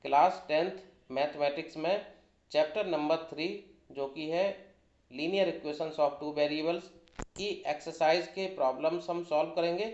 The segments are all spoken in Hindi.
क्लास 10th मैथमेटिक्स में चैप्टर नंबर 3 जो कि है linear equations of two variables की एक्सरसाइज के प्रॉब्लम्स हम सॉल्व करेंगे।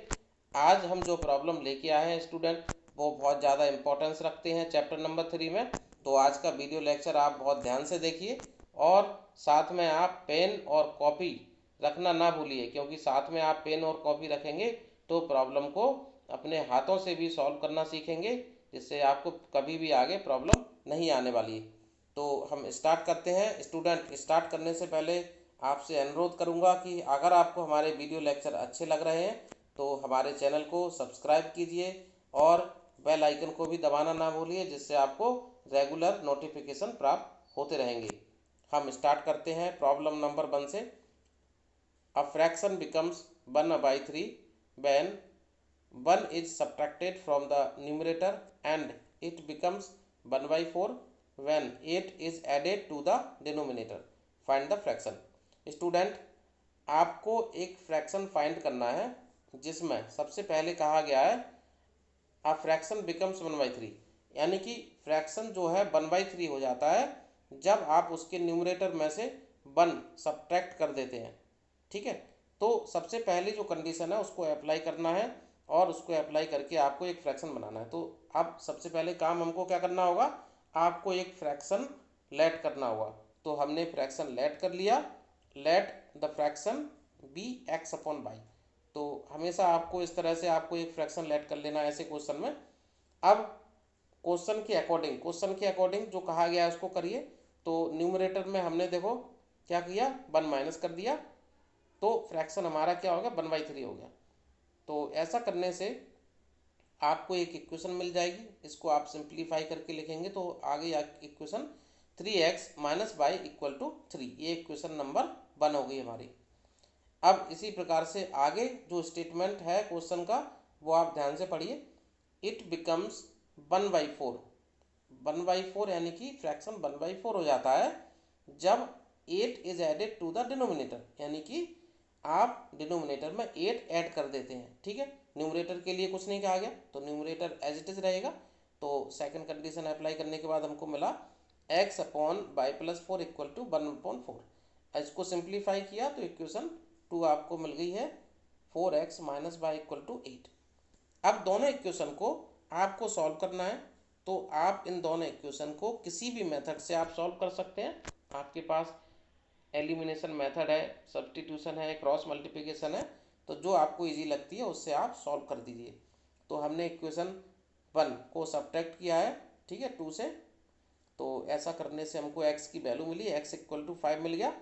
आज हम जो प्रॉब्लम लेके आए हैं स्टूडेंट वो बहुत ज़्यादा इंपॉर्टेंस रखते हैं चैप्टर नंबर 3 में। तो आज का वीडियो लेक्चर आप बहुत ध्यान से देखिए और साथ में आप पेन और कॉपी रखना ना भूलिए, क्योंकि साथ में आप पेन और कॉपी रखेंगे तो प्रॉब्लम को अपने हाथों से भी सॉल्व करना सीखेंगे, जिससे आपको कभी भी आगे प्रॉब्लम नहीं आने वाली है। तो हम स्टार्ट करते हैं। स्टूडेंट, स्टार्ट करने से पहले आपसे अनुरोध करूंगा कि अगर आपको हमारे वीडियो लेक्चर अच्छे लग रहे हैं तो हमारे चैनल को सब्सक्राइब कीजिए और बेल आइकन को भी दबाना ना भूलिए, जिससे आपको रेगुलर नोटिफिकेशन प्राप्त होते रहेंगे। हम स्टार्ट करते हैं प्रॉब्लम नंबर 1 से। A fraction becomes 1/3 when 1 is subtracted from the numerator and it becomes 1/4 when 8 is added to the denominator. Find the fraction. Student, आपको एक फ्रैक्शन फाइंड करना है जिसमें सबसे पहले कहा गया है अ फ्रैक्शन बिकम्स 1/3, यानी कि फ्रैक्शन जो है 1/3 हो जाता है जब आप उसके न्यूमरेटर में से 1 सब्ट्रैक्ट कर देते हैं। ठीक है, तो सबसे पहली जो कंडीशन है उसको अप्लाई करना है और उसको अप्लाई करके आपको एक फ्रैक्शन बनाना है। तो अब सबसे पहले काम हमको क्या करना होगा, आपको एक फ्रैक्शन लेट करना होगा। तो हमने फ्रैक्शन लेट कर लिया। Let the fraction be x upon y. तो हमेशा आपको इस तरह से आपको एक फ्रैक्शन लेट कर लेना है ऐसे क्वेश्चन में। अब क्वेश्चन के अकॉर्डिंग जो कहा गया है उसको करिए। तो न्यूमरेटर में हमने देखो क्या किया, 1 माइनस कर दिया, तो फ्रैक्शन हमारा क्या हो गया, 1/3 हो गया। तो ऐसा करने से आपको एक इक्वेशन मिल जाएगी। इसको आप सिंप्लीफाई करके लिखेंगे तो आगे equation 3x minus y equal to 3, ये इक्वेशन नंबर 1 हो गई हमारी। अब इसी प्रकार से आगे जो स्टेटमेंट है क्वेश्चन का वो आप ध्यान से पढ़िए। It becomes 1/4। 1/4 यानी कि फ्रैक्शन 1/4 हो जाता है जब 8 is added to the denominator, यानी कि आप डिनोमिनेटर में 8 ऐड कर देते हैं। ठीक है, न्यूमरेटर के लिए कुछ नहीं कहा गया तो न्यूमरेटर एज इट इज रहेगा। तो सेकंड कंडीशन अप्लाई करने के बाद हमको मिला x upon y plus 4 equal to 1/4। इसको सिंप्लीफाई किया तो इक्वेशन 2 आपको मिल गई है 4x minus y equal to 8। अब दोनों इक्वेशन को आपको सॉल्व करना है। तो आप इन दोनों इक्वेशन को किसी भी मेथड से आप सॉल्व कर सकते हैं। आपके पास एलिमिनेशन मेथड है, सब्स्टिट्यूशन है, क्रॉस मल्टीप्लिकेशन है, तो जो आपको इजी लगती है उससे आप सॉल्व कर दीजिए। तो हमने इक्वेशन 1 को सब्ट्रैक्ट किया है, ठीक है, 2 से। तो ऐसा करने से हमको x की वैल्यू मिली, x इक्वल टू 5 मिल गया।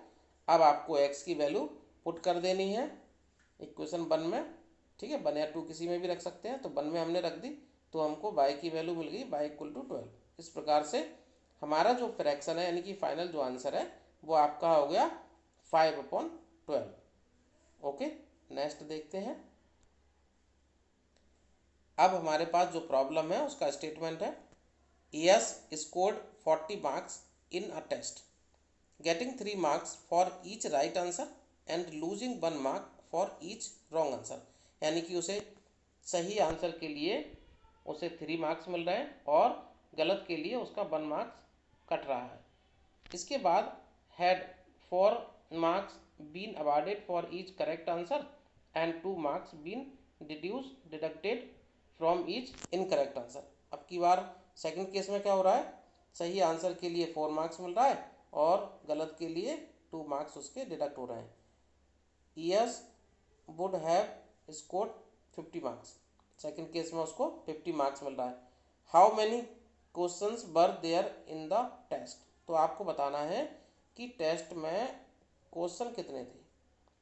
अब आपको x की वैल्यू पुट कर देनी है इक्वेशन 1 में। ठीक है, 1 या 2 किसी में भी रख सकते हैं। तो 1 में हमने रख दी तो हमको y की वैल्यू मिल गई, y इक्वल टू 12। इस प्रकार से हमारा जो फ्रैक्शन है यानी कि फाइनल जो आंसर है वो आपका हो गया 5/12। ओके, नेक्स्ट देखते हैं। अब हमारे पास जो प्रॉब्लम है उसका स्टेटमेंट है Yash scored 40 marks in a test, getting 3 marks for each right answer and losing 1 mark for each wrong answer. यानी कि उसे सही आंसर के लिए उसे 3 मार्क्स मिल रहे हैं और गलत के लिए उसका 1 मार्क्स कट रहा है। इसके बाद had 4 marks been awarded for each correct answer and 2 marks been deducted from each incorrect answer। अब की बार सेकंड केस में क्या हो रहा है, सही आंसर के लिए 4 मार्क्स मिल रहा है और गलत के लिए 2 मार्क्स उसके डिडक्ट हो रहे हैं। Yash would have scored 50 marks, second case में उसको 50 मार्क्स मिल रहा है। How many questions were there in the test. तो आपको बताना है कि टेस्ट में क्वेश्चन कितने थे।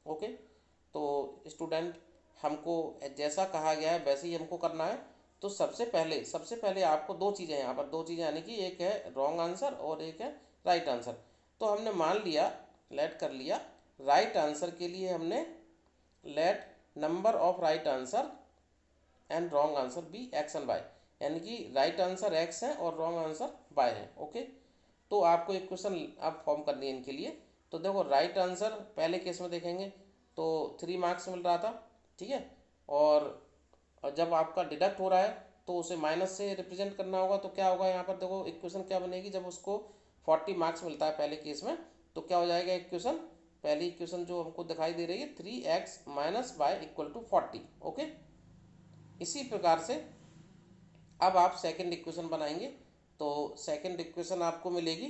ओके, तो स्टूडेंट हमको जैसा कहा गया है वैसे ही हमको करना है। तो सबसे पहले आपको दो चीज़ें यहाँ पर, दो चीज़ें यानी कि एक है रॉन्ग आंसर और एक है राइट आंसर। तो हमने मान लिया, लेट कर लिया, राइट आंसर के लिए हमने let number of right answer and wrong answer be x and y, यानी कि राइट आंसर एक्स है और रॉन्ग आंसर वाई है। ओके, तो आपको एक क्वेश्चन आप फॉर्म करनी है इनके लिए। तो देखो राइट आंसर पहले केस में देखेंगे तो 3 मार्क्स मिल रहा था, ठीक है, और जब आपका डिडक्ट हो रहा है तो उसे माइनस से रिप्रेजेंट करना होगा। तो क्या होगा यहाँ पर देखो इक्वेशन क्या बनेगी, जब उसको 40 मार्क्स मिलता है पहले केस में, तो क्या हो जाएगा इक्वेशन, पहली इक्वेशन जो हमको दिखाई दे रही है 3x minus y equal to 40। Okay, इसी प्रकार से अब आप सेकंड इक्वेशन बनाएंगे। तो सेकंड इक्वेशन आपको मिलेगी,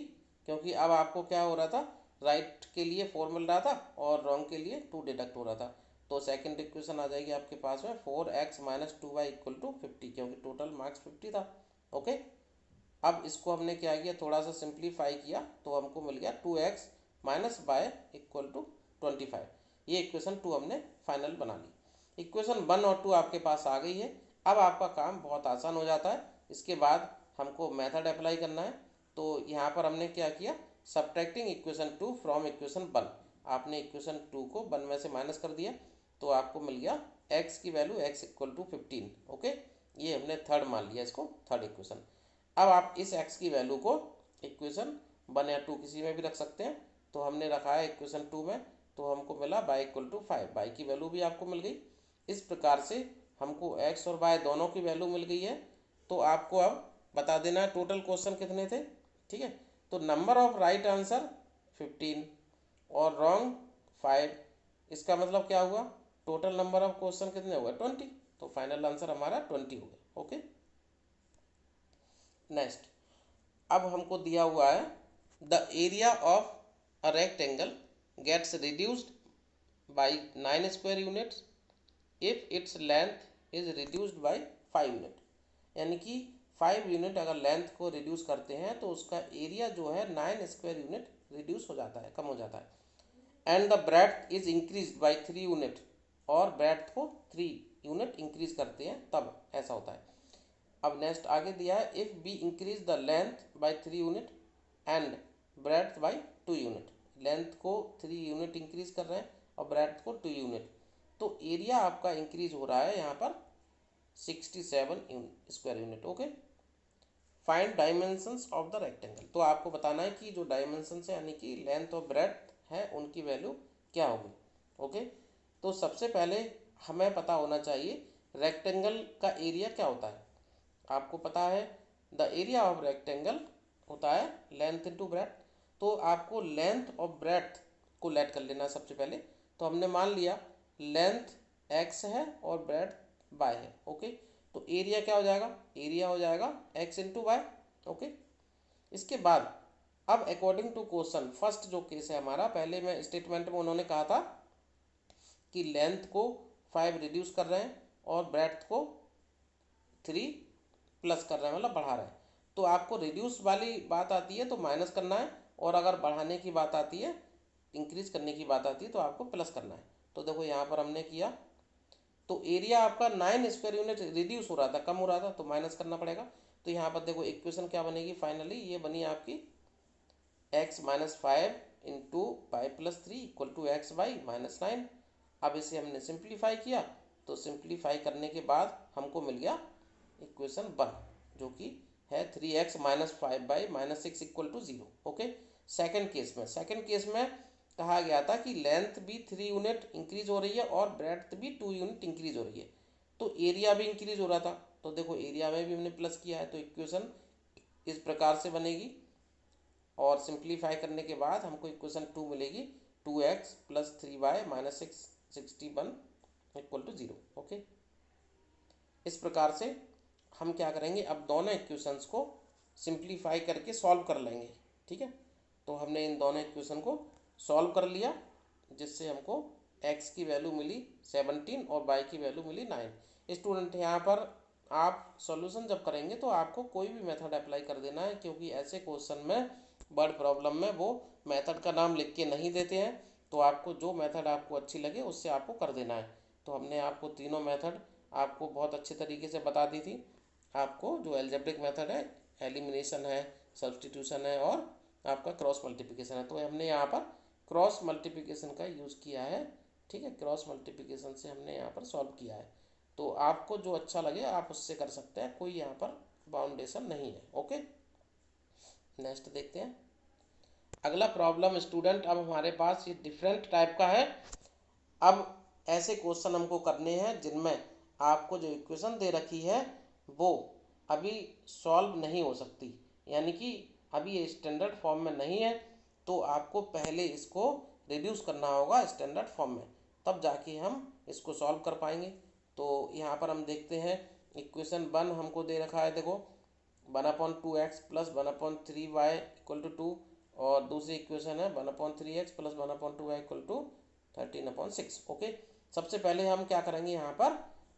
क्योंकि अब आपको क्या हो रहा था, राइट के लिए 4 मिल रहा था और रॉन्ग के लिए 2 डिडक्ट हो रहा था। तो सेकंड इक्वेशन आ जाएगी आपके पास में 4x minus 2y equal to 50, क्योंकि टोटल मार्क्स 50 था। ओके, अब इसको हमने क्या किया, थोड़ा सा सिंप्लीफाई किया तो हमको मिल गया 2x minus y equal to 25। ये इक्वेशन 2 हमने फाइनल बना ली। इक्वेशन 1 और 2 आपके पास आ गई है। अब आपका काम बहुत आसान हो जाता है। इसके बाद हमको मेथड अप्लाई करना है। तो यहाँ पर हमने क्या किया, सब्ट्रैक्टिंग इक्वेशन 2 फ्रॉम इक्वेशन 1। आपने इक्वेशन 2 को 1 में से माइनस कर दिया, तो आपको मिल गया x की value x equal to 15। Okay, ये हमने थर्ड मान लिया इसको, थर्ड इक्वेशन। अब आप इस x की वैल्यू को इक्वेशन 1 या 2 किसी में भी रख सकते हैं। तो हमने रखा है इक्वेशन 2 में, तो हमको मिला y इक्वल टू 5, y की वैल्यू भी आपको मिल गई। इस प्रकार से हमको x और y दोनों की वैल्यू मिल गई है। तो आपको अब बता देना है टोटल क्वेश्चन कितने थे। ठीक है, तो नंबर ऑफ राइट आंसर 15 और रॉन्ग 5। इसका मतलब क्या हुआ, टोटल नंबर ऑफ क्वेश्चन कितने हुए, 20। तो फाइनल आंसर हमारा 20 हो गया। ओके, नेक्स्ट, अब हमको दिया हुआ है the area of a rectangle gets reduced by 9 square units if its length is reduced by 5 unit. यानी कि 5 यूनिट अगर लेंथ को रिड्यूस करते हैं तो उसका एरिया जो है 9 स्क्वायर यूनिट रिड्यूस हो जाता है, कम हो जाता है। And the breadth is increase by 3 unit, और ब्रेड्थ को 3 यूनिट इंक्रीज करते हैं तब ऐसा होता है। अब नेक्स्ट आगे दिया है if we increase the length by 3 unit and breadth by 2 unit. Length को 3 यूनिट इंक्रीज कर रहे हैं और ब्रेड्थ को 2 यूनिट, तो एरिया आपका इंक्रीज हो रहा है यहाँ पर 67 square unit. Okay, find dimensions of the rectangle. तो आपको बताना है कि जो डायमेंशंस है यानी कि लेंथ और ब्रेड्थ है उनकी वैल्यू क्या होगी। ओके, तो सबसे पहले हमें पता होना चाहिए रेक्टेंगल का एरिया क्या होता है। आपको पता है द एरिया ऑफ रेक्टेंगल होता है लेंथ इंटू ब्रेड्थ। तो आपको लेंथ और ब्रेड्थ को लेट कर लेना है सबसे पहले। तो हमने मान लिया लेंथ x है और ब्रेड्थ y है। ओके, तो एरिया क्या हो जाएगा, एरिया हो जाएगा x इंटू वाई। ओके, इसके बाद अब अकॉर्डिंग टू क्वेश्चन फर्स्ट जो केस है हमारा, पहले में स्टेटमेंट में उन्होंने कहा था कि लेंथ को 5 रिड्यूस कर रहे हैं और ब्रेड्थ को 3 प्लस कर रहे हैं, मतलब बढ़ा रहे हैं। तो आपको रिड्यूस वाली बात आती है तो माइनस करना है, और अगर बढ़ाने की बात आती है, इंक्रीज करने की बात आती है तो आपको प्लस करना है। तो देखो यहाँ पर हमने किया, तो एरिया आपका 9 स्क्वायर यूनिट रिड्यूस हो रहा था, कम हो रहा था, तो माइनस करना पड़ेगा। तो यहाँ पर देखो इक्वेशन क्या बनेगी, फाइनली ये बनी आपकी x minus 5 into y plus 3 equal to x y minus 9। अब इसे हमने सिंप्लीफाई किया, तो सिंप्लीफाई करने के बाद हमको मिल गया इक्वेशन 1, जो कि है 3x minus 5 y minus 6 equal to 0। Okay, second case में कहा गया था कि लेंथ भी 3 यूनिट इंक्रीज हो रही है और ब्रेड्थ भी 2 यूनिट इंक्रीज हो रही है, तो एरिया भी इंक्रीज हो रहा था। तो देखो एरिया में भी हमने प्लस किया है, तो इक्वेशन इस प्रकार से बनेगी। और सिंप्लीफाई करने के बाद हमको इक्वेशन 2 मिलेगी 2x plus 3y minus 61 equal to 0। Okay, इस प्रकार से हम क्या करेंगे, अब दोनों इक्वेशंस को सिंप्लीफाई करके सॉल्व कर लेंगे। ठीक है, तो हमने इन दोनों इक्वेशन को सॉल्व कर लिया, जिससे हमको x की वैल्यू मिली 17 और y की वैल्यू मिली 9। स्टूडेंट यहाँ पर आप सॉल्यूशन जब करेंगे तो आपको कोई भी मेथड अप्लाई कर देना है, क्योंकि ऐसे क्वेश्चन में वर्ड प्रॉब्लम में वो मेथड का नाम लिख के नहीं देते हैं। तो आपको जो मेथड आपको अच्छी लगे उससे आपको कर देना है। तो हमने आपको तीनों मेथड आपको बहुत अच्छे तरीके से बता दी थी। आपको जो एल्जेब्रिक मेथड है, एलिमिनेशन है, सब्स्टिट्यूशन है और आपका क्रॉस मल्टीप्लिकेशन है। तो हमने यहाँ पर क्रॉस मल्टीप्लिकेशन का यूज़ किया है। ठीक है, क्रॉस मल्टीप्लिकेशन से हमने यहाँ पर सॉल्व किया है। तो आपको जो अच्छा लगे आप उससे कर सकते हैं, कोई यहाँ पर बाउंडेशन नहीं है। ओके, नेक्स्ट देखते हैं अगला प्रॉब्लम स्टूडेंट। अब हमारे पास ये डिफरेंट टाइप का है। अब ऐसे क्वेश्चन हमको करने हैं जिनमें आपको जो इक्वेशन दे रखी है वो अभी सॉल्व नहीं हो सकती, यानी कि अभी ये स्टैंडर्ड फॉर्म में नहीं है, तो आपको पहले इसको रिड्यूस करना होगा स्टैंडर्ड फॉर्म में, तब जाके हम इसको सॉल्व कर पाएंगे। तो यहाँ पर हम देखते हैं इक्वेशन 1 हमको दे रखा है, देखो 1/2x plus 1/3y equal to 2, और दूसरी इक्वेशन है 1/3x plus 1/2y equal to 13/6। Okay, सबसे पहले हम क्या करेंगे, यहाँ पर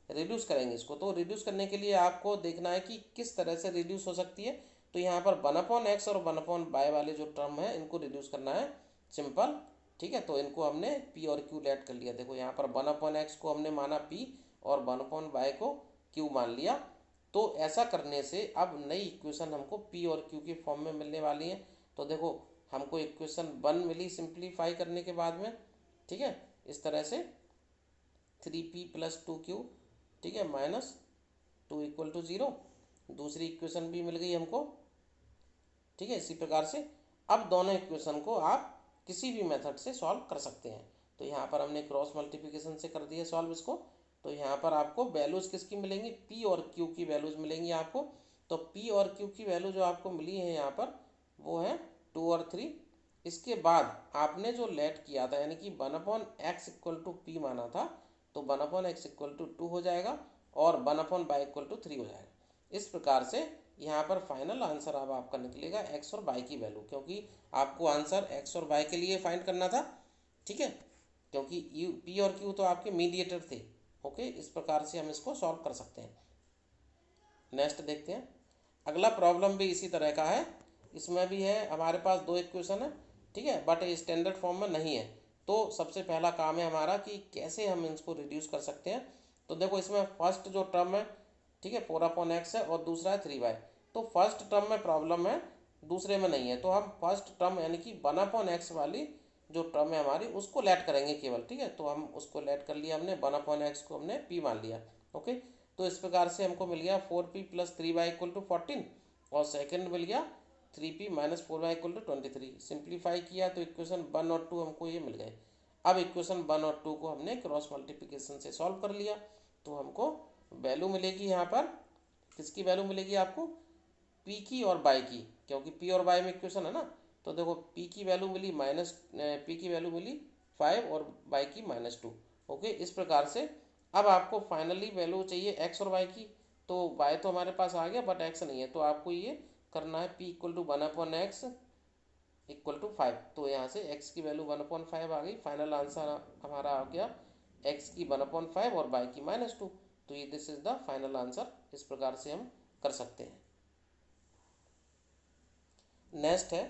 रिड्यूस करेंगे इसको। तो रिड्यूस करने के लिए आपको देखना है कि किस तरह से रिड्यूस हो सकती है। तो यहाँ पर 1/x और 1/y वाले जो टर्म है इनको रिड्यूस करना है, सिंपल, ठीक है। तो इनको हमने p और q लेट कर लिया। देखो यहाँ पर 1/x को हमने माना p और 1/y को q मान लिया। तो ऐसा करने से अब नई इक्वेशन हमको p और q के फॉर्म में मिलने वाली है। तो देखो हमको इक्वेशन 1 मिली सिंप्लीफाई करने के बाद में, ठीक है, इस तरह से 3p प्लस 2q, ठीक है, -2 इक्वल टू 0। दूसरी इक्वेशन भी मिल गई हमको, ठीक है। इसी प्रकार से अब दोनों इक्वेशन को आप किसी भी मेथड से सॉल्व कर सकते हैं। तो यहाँ पर हमने क्रॉस मल्टीप्लिकेशन से कर दिया सॉल्व इसको। तो यहाँ पर आपको वैल्यूज किसकी मिलेंगी, p और q की वैल्यूज मिलेंगी आपको। तो p और q की वैल्यू जो आपको मिली है यहाँ पर वो है 2 और 3। इसके बाद आपने जो लेट किया था, यानी कि 1/x इक्वल टू p माना था, तो 1/x इक्वल टू 2 हो जाएगा और 1/y इक्वल टू 3 हो जाएगा। इस प्रकार से यहाँ पर फाइनल आंसर अब आपका निकलेगा x और y की वैल्यू, क्योंकि आपको आंसर x और y के लिए फाइंड करना था, ठीक है, क्योंकि p और q तो आपके मीडिएटर थे। ओके, इस प्रकार से हम इसको सॉल्व कर सकते हैं। नेक्स्ट देखते हैं, अगला प्रॉब्लम भी इसी तरह का है। इसमें भी है हमारे पास दो इक्वेशन है, ठीक है, बट ये स्टैंडर्ड फॉर्म में नहीं है। तो सबसे पहला काम है हमारा कि कैसे हम इसको रिड्यूस कर सकते हैं। तो देखो इसमें फर्स्ट जो टर्म है, ठीक है, 4/x है और दूसरा है 3y। तो फर्स्ट टर्म में प्रॉब्लम है, दूसरे में नहीं है। तो हम फर्स्ट टर्म यानी कि 1/x वाली जो टर्म है हमारी उसको लेट करेंगे केवल, ठीक है। तो हम उसको लेट कर लिया हमने, 1/x को हमने p मान लिया। ओके, तो इस प्रकार से हमको मिल गया 4p plus 3y equal to 14, और सेकंड मिल गया 3p minus 4y equal to 23। Simplify किया तो इक्वेशन 1 और 2 हमको ये मिल गए। अब इक्वेशन 1 और 2 को हमने क्रॉस मल्टीप्लिकेशन से सॉल्व कर लिया। तो हमको वैल्यू मिलेगी यहाँ पर, किसकी वैल्यू मिलेगी आपको, p की और y की, क्योंकि p और y में इक्वेशन है ना। तो देखो p की वैल्यू मिली p की वैल्यू मिली 5 और y की -2। ओके, इस प्रकार से अब आपको फाइनली वैल्यू चाहिए x और y की। तो y तो हमारे पास आ गया बट x नहीं है, तो आपको ये करना है p equal to 1/x equal to 5। तो यहाँ से x की वैल्यू 1/5 आ गई। फाइनल आंसर हमारा आ गया x की 1/5 और y की -2। तो ये this is the final answer. इस प्रकार से हम कर सकते हैं। नेक्स्ट है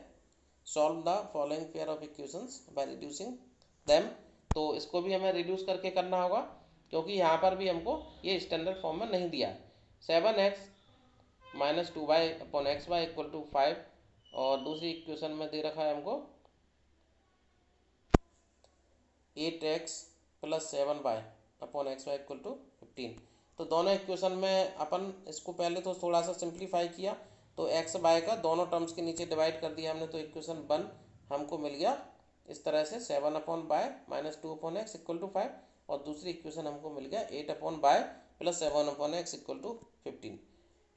solve the following pair of equations by reducing them. तो इसको भी हमें रिड्यूस करके करना होगा, क्योंकि यहाँ पर भी हमको ये स्टैंडर्ड फॉर्म में नहीं दिया है। 7x minus 2y upon x y equal to 5, और दूसरी इक्वेशन में दे रखा है हमको 8x plus 7y upon x y equal to 15। तो दोनों इक्वेशन में अपन इसको पहले तो थोड़ा सा सिंप्लीफाई किया, तो एक्स वाई का दोनों टर्म्स के नीचे डिवाइड कर दिया हमने। तो इक्वेशन 1 हमको मिल गया इस तरह से 7/y minus 2/x equal to 5, और दूसरी इक्वेशन हमको मिल गया 8/y plus 7/x equal to 15।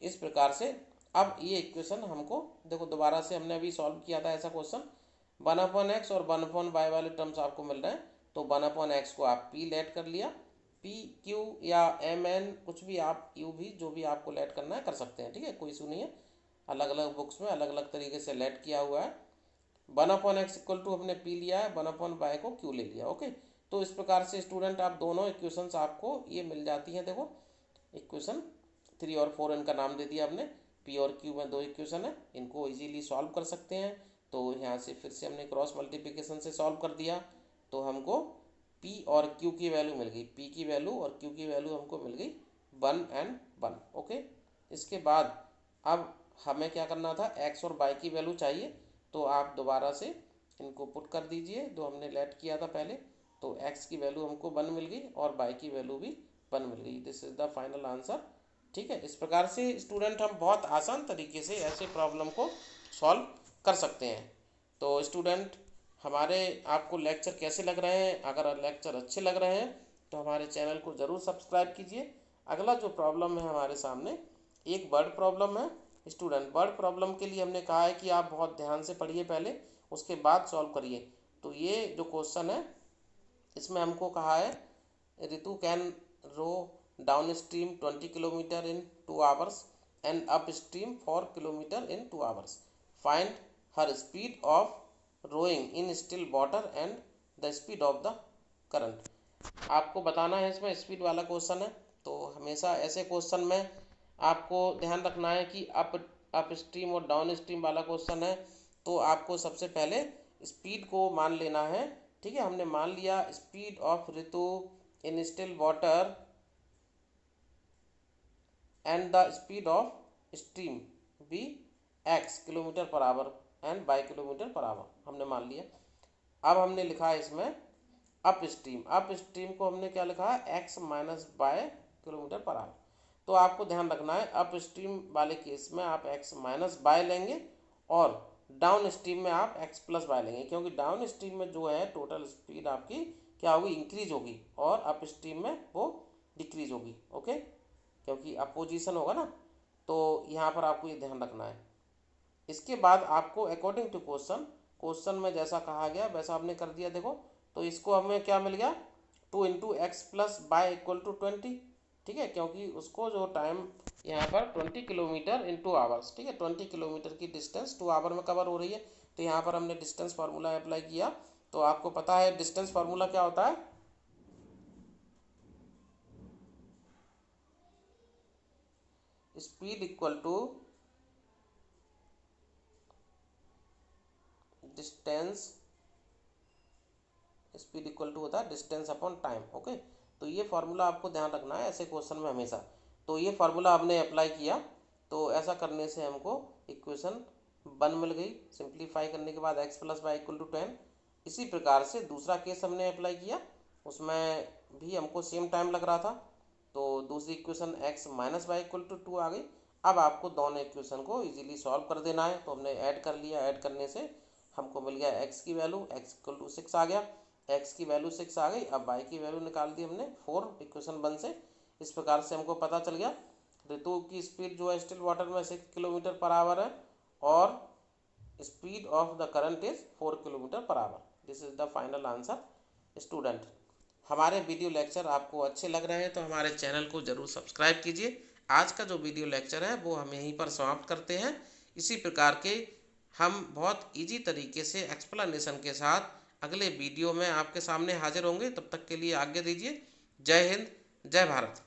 इस प्रकार से अब ये इक्वेशन हमको देखो दोबारा से हमने अभी सॉल्व किया था ऐसा क्वेश्चन, 1/x और 1/y वाले टर्म्स आपको मिल रहे हैं। तो 1/x को आप p लेट कर लिया, p q या mn कुछ भी आप u भी जो भी आपको लेट करना है कर सकते हैं, ठीक है, कोई इशू नहीं है। अलग अलग बुक्स में अलग अलग तरीके से लेट किया हुआ है। 1/x इक्वल टू हमने p लिया है, 1/y को q ले लिया। ओके, तो इस प्रकार से स्टूडेंट आप दोनों इक्वेशंस आपको ये मिल जाती हैं। देखो इक्वेशन 3 और 4 इनका नाम दे दिया हमने। p और q में दो इक्वेशन है, इनको इजीली सॉल्व कर सकते हैं। तो यहाँ से फिर से हमने क्रॉस मल्टीप्लिकेशन से सॉल्व कर दिया। तो हमको p और q की वैल्यू मिल गई, p की वैल्यू और q की वैल्यू हमको मिल गई 1 और 1। ओके, इसके बाद अब हमें क्या करना था, x और y की वैल्यू चाहिए। तो आप दोबारा से इनको पुट कर दीजिए जो हमने लेट किया था पहले। तो x की वैल्यू हमको 1 मिल गई और y की वैल्यू भी 1 मिल गई। This is the final answer, ठीक है। इस प्रकार से स्टूडेंट हम बहुत आसान तरीके से ऐसे प्रॉब्लम को सॉल्व कर सकते हैं। तो स्टूडेंट हमारे आपको लेक्चर कैसे लग रहे हैं, अगर लेक्चर अच्छे लग रहे हैं तो हमारे चैनल को ज़रूर सब्सक्राइब कीजिए। अगला जो प्रॉब्लम है हमारे सामने एक वर्ड प्रॉब्लम है स्टूडेंट। वर्ड प्रॉब्लम के लिए हमने कहा है कि आप बहुत ध्यान से पढ़िए पहले, उसके बाद सॉल्व करिए। तो ये जो क्वेश्चन है इसमें हमको कहा है Ritu can row downstream 20 kilometre in 2 hours and upstream 4 kilometre in 2 hours. Find her speed of rowing in still water and the speed of the current. आपको बताना है, इसमें स्पीड वाला क्वेश्चन है। तो हमेशा ऐसे क्वेश्चन में आपको ध्यान रखना है कि अप स्ट्रीम और डाउन स्ट्रीम वाला क्वेश्चन है तो आपको सबसे पहले स्पीड को मान लेना है। ठीक है, हमने मान लिया speed of Ritu in still water and the speed of stream be x kilometre per hour and y kilometre per hour हमने मान लिया। अब हमने लिखा है इसमें अप स्ट्रीम को हमने क्या लिखा है x minus y kilometre per hour. तो आपको ध्यान रखना है अप स्ट्रीम वाले केस में आप एक्स माइनस बाय लेंगे और डाउन स्ट्रीम में आप एक्स प्लस बाय लेंगे, क्योंकि डाउन स्ट्रीम में जो है टोटल स्पीड आपकी क्या होगी, इंक्रीज होगी, और अप स्ट्रीम में वो डिक्रीज होगी। ओके, क्योंकि अपोजिशन होगा ना, तो यहाँ पर आपको ये ध्यान रखना है। इसके बाद आपको अकॉर्डिंग टू क्वेश्चन में जैसा कहा गया वैसा आपने कर दिया। देखो तो इसको हमें क्या मिल गया, 2 into x plus y equal to 20। ठीक है, क्योंकि उसको जो टाइम यहाँ पर 20 किलोमीटर इन 2 आवर्स, ठीक है, 20 किलोमीटर की डिस्टेंस 2 आवर में कवर हो रही है। तो यहाँ पर हमने डिस्टेंस फार्मूला अप्लाई किया। तो आपको पता है डिस्टेंस फार्मूला क्या होता है, speed equal to distance, speed equal to होता है डिस्टेंस अपॉन टाइम। ओके, तो ये फार्मूला आपको ध्यान रखना है ऐसे क्वेश्चन में हमेशा। तो ये फार्मूला आपने अप्लाई किया, तो ऐसा करने से हमको इक्वेशन 1 मिल गई। सिंप्लीफाई करने के बाद x plus y equal to 10। इसी प्रकार से दूसरा केस हमने अप्लाई किया, उसमें भी हमको सेम टाइम लग रहा था, तो दूसरी equation x minus y equal to 2 आ गई। अब आपको दोनों इक्वेशन को इजीली सॉल्व कर देना है। तो हमने ऐड कर लिया, ऐड करने से हमको मिल गया एक्स की वैल्यू, एक्स इक्वल टू 6 आ गया, एक्स की वैल्यू 6 आ गई। अब वाई की वैल्यू निकाल दी हमने 4 इक्वेशन 1 से। इस प्रकार से हमको पता चल गया ऋतु की स्पीड जो है स्टिल वाटर में 6 किलोमीटर पर आवर है और speed of the current is 4 kilometre per our. This is the final answer. Student, हमारे वीडियो लेक्चर आपको अच्छे लग रहे हैं तो हमारे चैनल को ज़रूर सब्सक्राइब कीजिए। आज का जो वीडियो लेक्चर है वो हम यहीं पर समाप्त करते हैं। इसी प्रकार के हम बहुत इजी तरीके से एक्सप्लेनेशन के साथ अगले वीडियो में आपके सामने हाजिर होंगे। तब तक के लिए आज्ञा दीजिए। जय हिंद, जय भारत।